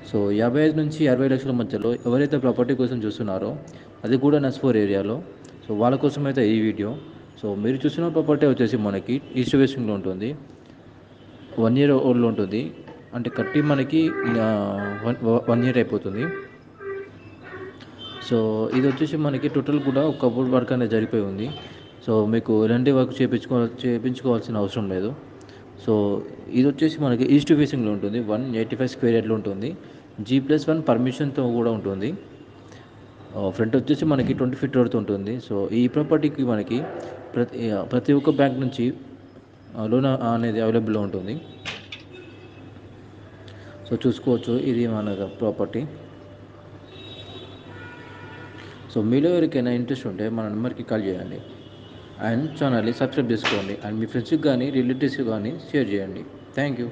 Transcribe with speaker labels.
Speaker 1: So 55 నుంచి 60 లక్షల మధ్యలో ఎవరైతే ప్రాపర్టీ కోసం చూస్తున్నారో, అది కూడా నస్పూర్ ఏరియాలో, సో వాళ్ళ కోసమైతే ఈ వీడియో. సో మీరు చూసిన ప్రాపర్టీ వచ్చేసి మనకి ఈస్ట్ వెస్టింగ్లో ఉంటుంది. 1 ఇయర్ ఓల్డ్లో ఉంటుంది. అంటే కట్టి మనకి 1 ఇయర్ అయిపోతుంది. సో ఇది వచ్చేసి మనకి టోటల్ కూడా ఒక కబోర్డ్ వర్క్ అనేది జరిగిపోయి ఉంది. సో మీకు ఎలాంటి వర్క్ చేయించుకోవాల్సిన అవసరం లేదు. సో ఇది వచ్చేసి మనకి ఈస్ట్ ఫేసింగ్లో ఉంటుంది. 185 స్క్వేర్ యార్డ్లో ఉంటుంది. G+1 పర్మిషన్తో కూడా ఉంటుంది. ఫ్రంట్ వచ్చేసి మనకి 20 ఫీట్ రోడ్తో ఉంటుంది. సో ఈ ప్రాపర్టీకి మనకి ప్రతి ఒక్క బ్యాంక్ నుంచి లోన్ అనేది అవైలబుల్లో ఉంటుంది. సో చూసుకోవచ్చు, ఇది మన ప్రాపర్టీ. సో మీలో ఎవరికైనా ఇంట్రెస్ట్ ఉంటే మన నెంబర్కి కాల్ చేయండి అండ్ ఛానల్ని సబ్స్క్రైబ్ చేసుకోండి అండ్ మీ ఫ్రెండ్స్కి కానీ రిలేటివ్స్కి కానీ షేర్ చేయండి. Thank you.